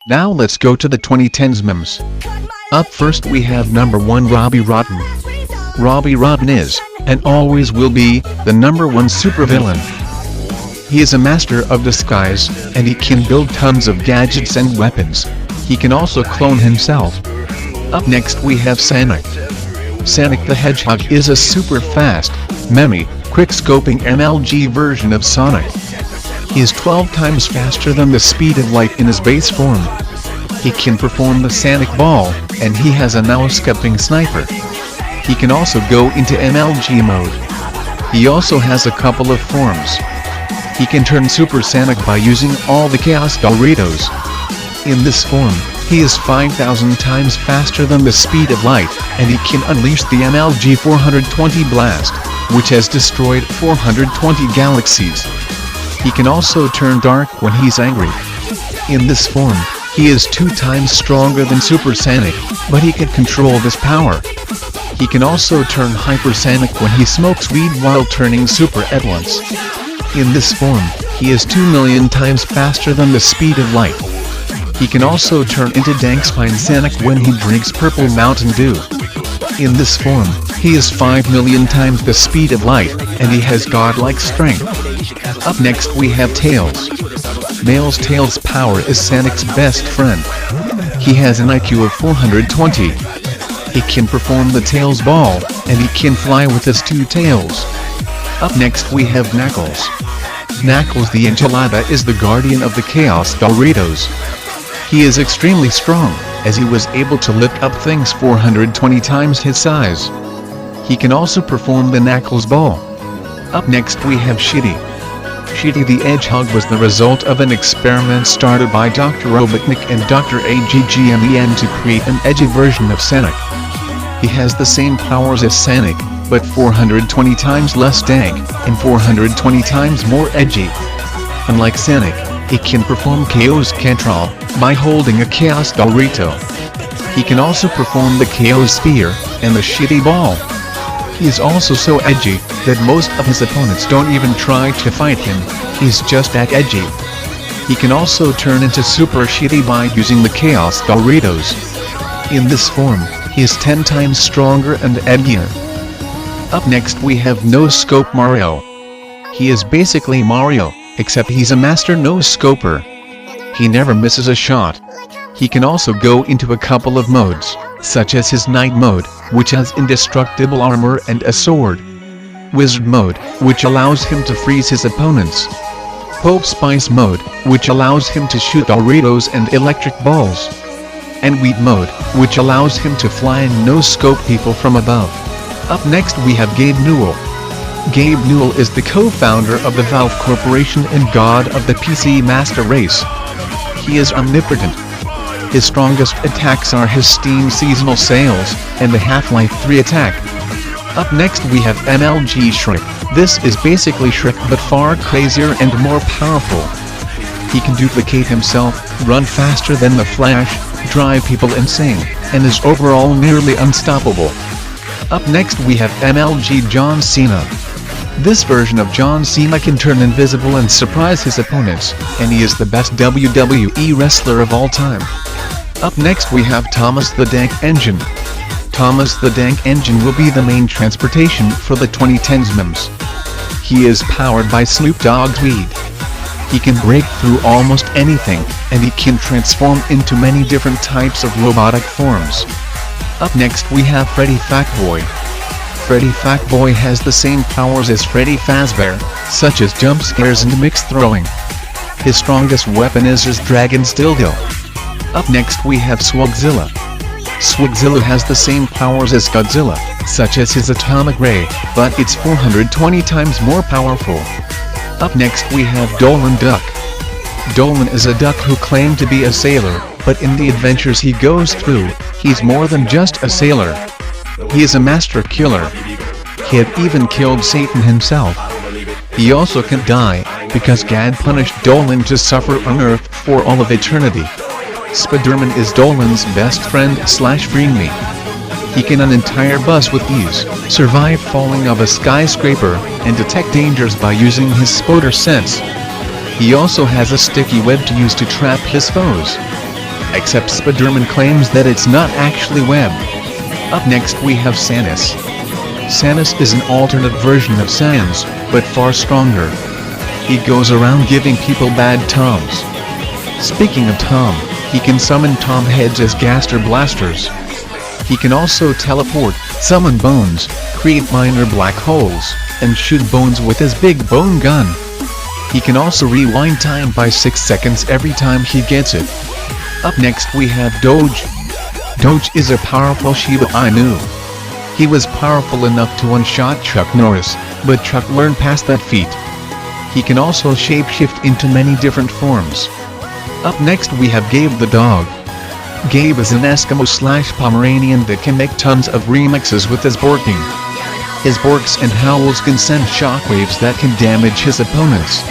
Now let's go to the 2010s memes. Up first we have number 1 Robbie Rotten. Robbie Rotten is, and always will be, the number 1 supervillain. He is a master of disguise, and he can build tons of gadgets and weapons. He can also clone himself. Up next we have Sonic. Sonic the Hedgehog is a super fast, meme, quick-scoping MLG version of Sonic. He is 12 times faster than the speed of light in his base form. He can perform the Sonic Ball, and he has a Noscope sniper. He can also go into MLG mode. He also has a couple of forms. He can turn Super Sonic by using all the Chaos Doritos. In this form, he is 5,000 times faster than the speed of light, and he can unleash the Mlg 420 blast, which has destroyed 420 galaxies. He can also turn dark when he's angry. In this form, he is 2 times stronger than Super Sonic, but he can control this power. He can also turn hypersonic when he smokes weed while turning super at once. In this form, he is 2 million times faster than the speed of light. He can also turn into Dank Sonic when he drinks purple Mountain Dew. In this form, he is 5 million times the speed of light, and he has godlike strength. Up next we have Tails. Tails' power is Sonic's best friend. He has an IQ of 420. He can perform the Tails Ball, and he can fly with his 2 tails. Up next we have Knuckles. Knuckles the Enchilada is the guardian of the Chaos Doritos. He is extremely strong, as he was able to lift up things 420 times his size. He can also perform the Knuckles Ball. Up next we have Shitty. Shitty the Hedgehog was the result of an experiment started by Dr. Robotnik and Dr. AGGMEN to create an edgy version of Sonic. He has the same powers as Sonic, but 420 times less dank, and 420 times more edgy. Unlike Sonic, he can perform Chaos Control by holding a Chaos Dorito. He can also perform the Chaos Sphere and the Shitty Ball. He is also so edgy that most of his opponents don't even try to fight him. He's just that edgy. He can also turn into Super Shitty by using the Chaos Doritos. In this form, he is 10 times stronger and edgier. Up next we have Noscope Mario. He is basically Mario, except he's a master no-scoper. He never misses a shot. He can also go into a couple of modes, such as his Knight mode, which has indestructible armor and a sword. Wizard mode, which allows him to freeze his opponents. Pope Spice mode, which allows him to shoot Doritos and electric balls. And Wheat mode, which allows him to fly and no-scope people from above. Up next we have Gabe Newell. Gabe Newell is the co-founder of the Valve Corporation and god of the PC Master Race. He is omnipotent. His strongest attacks are his Steam seasonal sales, and the Half-Life 3 attack. Up next we have Mlg Shrink. This is basically Shrek but far crazier and more powerful. He can duplicate himself, run faster than the Flash, drive people insane, and is overall nearly unstoppable. Up next we have Mlg John Cena. This version of John Cena can turn invisible and surprise his opponents, and he is the best WWE wrestler of all time. Up next we have Thomas the Dank Engine. Thomas the Dank Engine will be the main transportation for the 2010s memes. He is powered by Snoop Dogg's weed. He can break through almost anything, and he can transform into many different types of robotic forms. Up next we have Freddy Fatboy. Freddy Fatboy has the same powers as Freddy Fazbear, such as jump scares and mixed throwing. His strongest weapon is his Dragon's Dildo. Up next we have Swagzilla. Swagzilla has the same powers as Godzilla, such as his atomic ray, but it's 420 times more powerful. Up next we have Dolan Duck. Dolan is a duck who claimed to be a sailor, but in the adventures he goes through, he's more than just a sailor. He is a master killer. He had even killed Satan himself. He also can die, because God punished Dolan to suffer on Earth for all of eternity. Spiderman is Dolan's best friend / frenemy. He can an entire bus with ease, survive falling off a skyscraper, and detect dangers by using his spotter sense. He also has a sticky web to use to trap his foes. except Spiderman claims that it's not actually web. Up next we have Samus. Samus is an alternate version of Sans, but far stronger. He goes around giving people bad toms. Speaking of Tom, he can summon Tom heads as Gaster Blasters. He can also teleport, summon bones, create minor black holes, and shoot bones with his big bone gun. He can also rewind time by 6 seconds every time he gets it. Up next we have Doge. Doge is a powerful Shiba Inu. He was powerful enough to one-shot Chuck Norris, but Chuck learned past that feat. He can also shapeshift into many different forms. Up next we have Gabe the dog. Gabe is an Eskimo/Pomeranian that can make tons of remixes with his barking. His barks and howls can send shockwaves that can damage his opponents.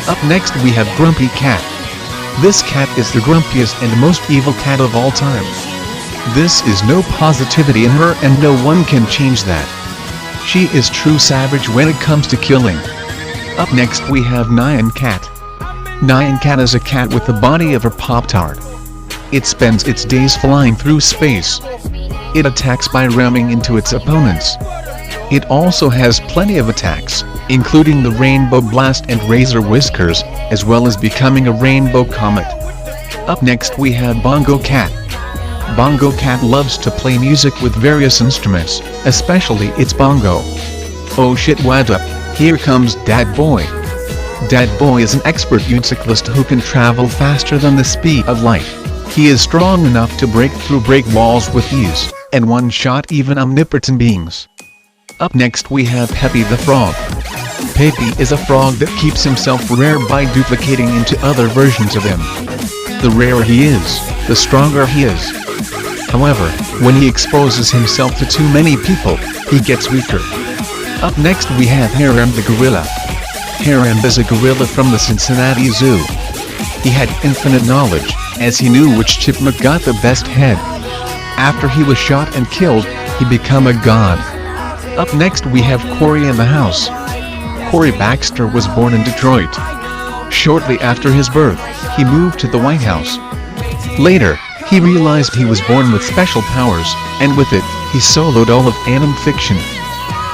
Up next we have Grumpy Cat. This cat is the grumpiest and most evil cat of all time. This is no positivity in her and no one can change that. She is true savage when it comes to killing. Up next we have Nyan Cat. Nyan Cat is a cat with the body of a Pop-Tart. It spends its days flying through space. It attacks by ramming into its opponents. It also has plenty of attacks, including the Rainbow Blast and Razor Whiskers, as well as becoming a Rainbow Comet. Up next we have Bongo Cat. Bongo Cat loves to play music with various instruments, especially its bongo. Oh shit, what up, here comes Dat Boy. Dat Boy is an expert unicyclist who can travel faster than the speed of light. He is strong enough to break through break walls with ease, and one-shot even omnipotent beings. Up next we have Peppy the Frog. Peppy is a frog that keeps himself rare by duplicating into other versions of him. The rarer he is, the stronger he is. However, when he exposes himself to too many people, he gets weaker. Up next we have Hyrum the Gorilla. Hyrum is a gorilla from the Cincinnati Zoo. He had infinite knowledge, as he knew which chipmunk got the best head. After he was shot and killed, he became a god. Up next we have Cory in the house. Cory Baxter was born in Detroit. Shortly after his birth, he moved to the White House. Later, he realized he was born with special powers, and with it, he soloed all of anim fiction.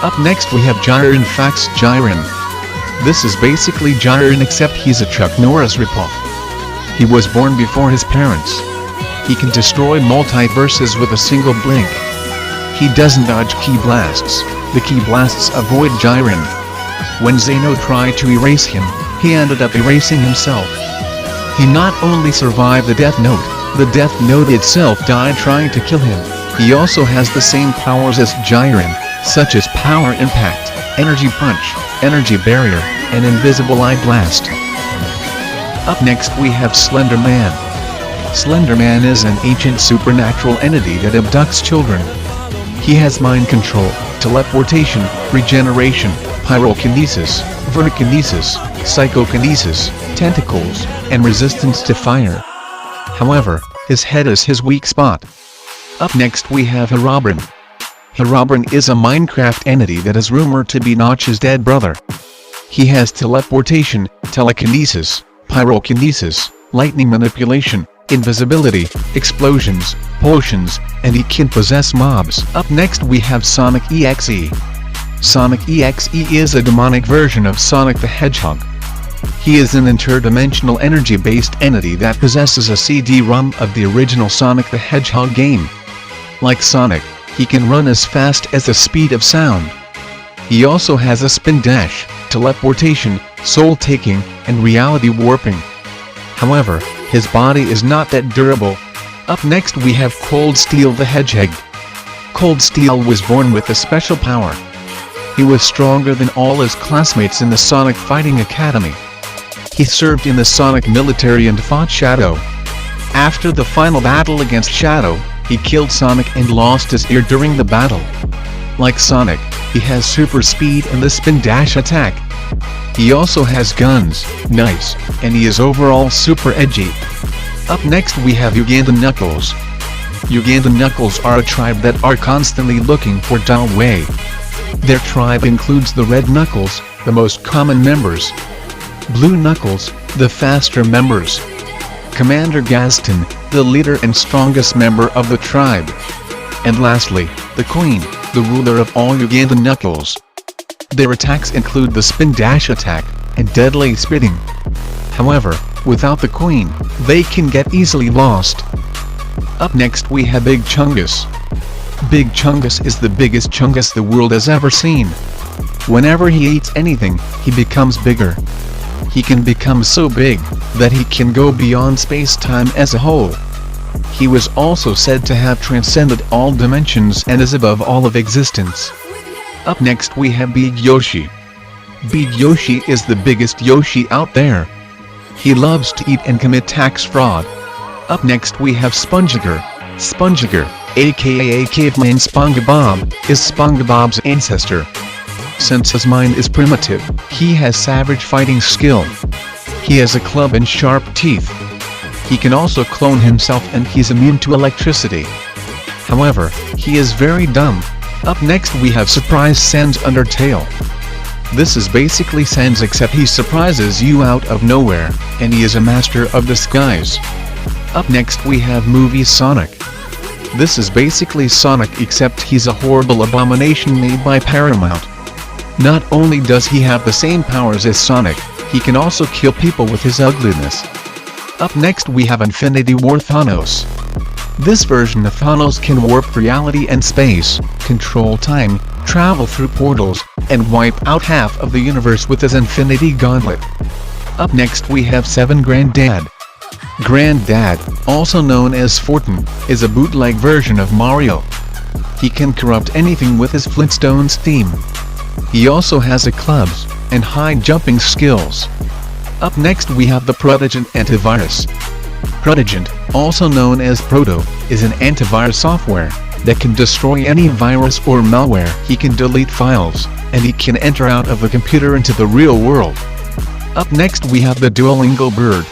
Up next we have Jiren Fax Jiren. This is basically Jiren except he's a Chuck Norris ripoff. He was born before his parents. He can destroy multiverses with a single blink. He doesn't dodge ki blasts. The ki blasts avoid Jiren. When Zeno tried to erase him, he ended up erasing himself. He not only survived the Death Note, the Death Note itself died trying to kill him. He also has the same powers as Jiren, such as Power Impact, Energy Punch, Energy Barrier, and Invisible Eye Blast. Up next we have Slenderman. Slenderman is an ancient supernatural entity that abducts children. He has mind control, teleportation, regeneration, pyrokinesis, vertikinesis, psychokinesis, tentacles, and resistance to fire. However, his head is his weak spot. Up next we have Hyrum. Hyrum is a Minecraft entity that is rumored to be Notch's dead brother. He has teleportation, telekinesis, pyrokinesis, lightning manipulation, invisibility, explosions, potions, and he can possess mobs. Up next we have Sonic EXE. Sonic EXE is a demonic version of Sonic the Hedgehog. He is an interdimensional energy-based entity that possesses a CD-ROM of the original Sonic the Hedgehog game. Like Sonic, he can run as fast as the speed of sound. He also has a spin dash, teleportation, soul-taking, and reality warping. However, his body is not that durable. Up next we have Cold Steel the Hedgehog. Cold Steel was born with a special power. He was stronger than all his classmates in the Sonic Fighting Academy. He served in the Sonic military and fought Shadow. After the final battle against Shadow, he killed Sonic and lost his ear during the battle. Like Sonic, he has super speed and the spin dash attack. He also has guns, knives, and he is overall super edgy. Up next we have Ugandan Knuckles. Ugandan Knuckles are a tribe that are constantly looking for Dull Way. Their tribe includes the Red Knuckles, the most common members, Blue Knuckles, the faster members, Commander Gaston, the leader and strongest member of the tribe. And lastly, the Queen, the ruler of all Ugandan Knuckles. Their attacks include the spin dash attack, and deadly spitting. However, without the Queen, they can get easily lost. Up next we have Big Chungus. Big Chungus is the biggest chungus the world has ever seen. Whenever he eats anything, he becomes bigger. He can become so big, that he can go beyond space-time as a whole. He was also said to have transcended all dimensions and is above all of existence. Up next we have Big Yoshi. Big Yoshi is the biggest Yoshi out there. He loves to eat and commit tax fraud. Up next we have Spongiger. Spongiger, aka Caveman SpongeBob, is SpongeBob's ancestor. Since his mind is primitive, he has savage fighting skill. He has a club and sharp teeth. He can also clone himself and he's immune to electricity. However, he is very dumb. Up next we have Surprise Sans Undertale. This is basically Sans except he surprises you out of nowhere, and he is a master of disguise. Up next we have Movie Sonic. This is basically Sonic except he's a horrible abomination made by Paramount. Not only does he have the same powers as Sonic, he can also kill people with his ugliness. Up next we have Infinity War Thanos. This version of Thanos can warp reality and space, control time, travel through portals, and wipe out half of the universe with his Infinity Gauntlet. Up next we have 7 Granddad. Granddad, also known as Fortin, is a bootleg version of Mario. He can corrupt anything with his Flintstones theme. He also has a clubs and high jumping skills. Up next we have the Protagent antivirus. Protagent, also known as Proto, is an antivirus software that can destroy any virus or malware. He can delete files, and he can enter out of a computer into the real world. Up next we have the Duolingo bird.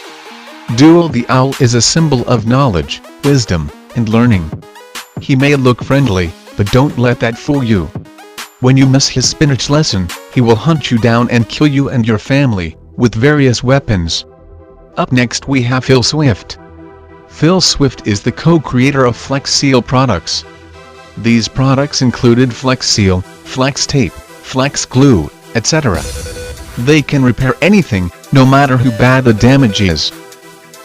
Duo the owl is a symbol of knowledge, wisdom, and learning. He may look friendly, but don't let that fool you. When you miss his spinach lesson, he will hunt you down and kill you and your family, with various weapons. Up next we have Phil Swift. Phil Swift is the co-creator of Flex Seal products. These products included Flex Seal, Flex Tape, Flex Glue, etc. They can repair anything, no matter how bad the damage is.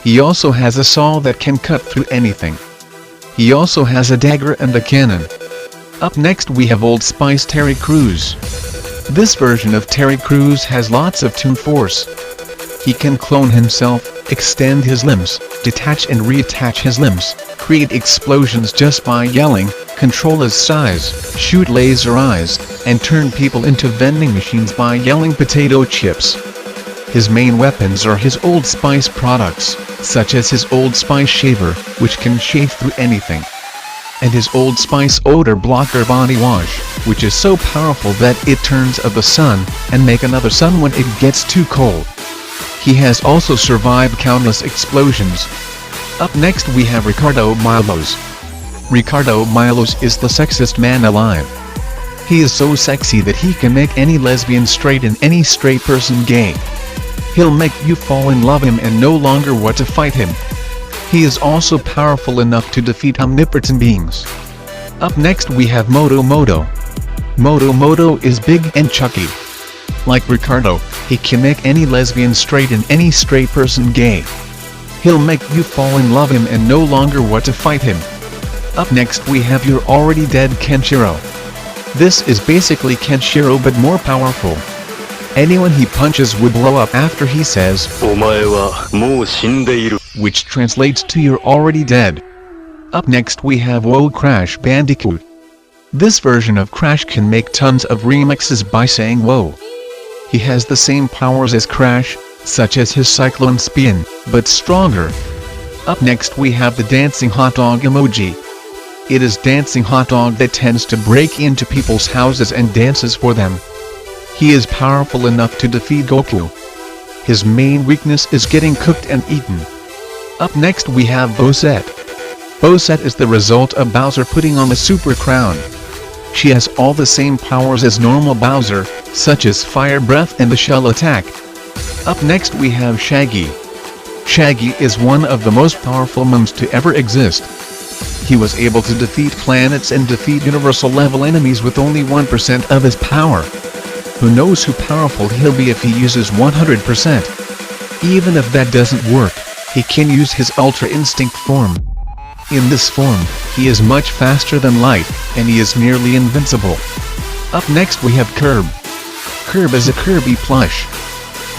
He also has a saw that can cut through anything. He also has a dagger and a cannon. Up next we have Old Spice Terry Crews. This version of Terry Crews has lots of toon force. He can clone himself, extend his limbs, detach and reattach his limbs, create explosions just by yelling, control his size, shoot laser eyes, and turn people into vending machines by yelling potato chips. His main weapons are his Old Spice products, such as his Old Spice shaver, which can shave through anything, and his Old Spice odor blocker body wash, which is so powerful that it turns off the sun and make another sun when it gets too cold. He has also survived countless explosions. Up next we have Ricardo Milos. Ricardo Milos is the sexiest man alive. He is so sexy that he can make any lesbian straight and any straight person gay. He'll make you fall in love with him and no longer want to fight him. He is also powerful enough to defeat omnipotent beings. Up next we have Moto Moto. Moto Moto is big and chunky. Like Ricardo, he can make any lesbian straight and any straight person gay. He'll make you fall in love with him and no longer want to fight him. Up next we have your already dead Kenshiro. This is basically Kenshiro but more powerful. Anyone he punches would blow up after he says, "Omae wa mou shindeiru," which translates to "you're already dead." Up next we have Whoa Crash Bandicoot. This version of Crash can make tons of remixes by saying whoa. He has the same powers as Crash, such as his Cyclone Spin, but stronger. Up next we have the Dancing Hot Dog emoji. It is Dancing Hot Dog that tends to break into people's houses and dances for them. He is powerful enough to defeat Goku. His main weakness is getting cooked and eaten. Up next we have Bowsette. Bowsette is the result of Bowser putting on the Super Crown. She has all the same powers as normal Bowser, such as Fire Breath and the Shell Attack. Up next we have Shaggy. Shaggy is one of the most powerful MEMES to ever exist. He was able to defeat planets and defeat universal-level enemies with only 1% of his power. Who knows how powerful he'll be if he uses 100%. Even if that doesn't work, he can use his Ultra Instinct form. In this form, he is much faster than light, and he is nearly invincible. Up next we have Curb. Curb is a Kirby plush.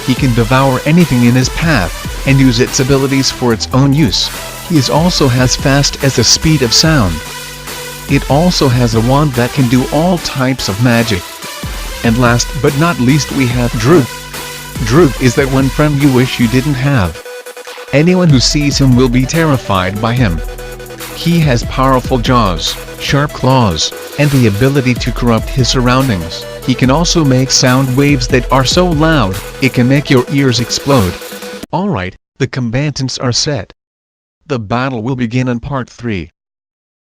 He can devour anything in his path, and use its abilities for its own use. He is also as fast as the speed of sound. It also has a wand that can do all types of magic. And last but not least we have Droop. Droop is that one friend you wish you didn't have. Anyone who sees him will be terrified by him. He has powerful jaws, sharp claws, and the ability to corrupt his surroundings. He can also make sound waves that are so loud, it can make your ears explode. Alright, the combatants are set. The battle will begin in part 3.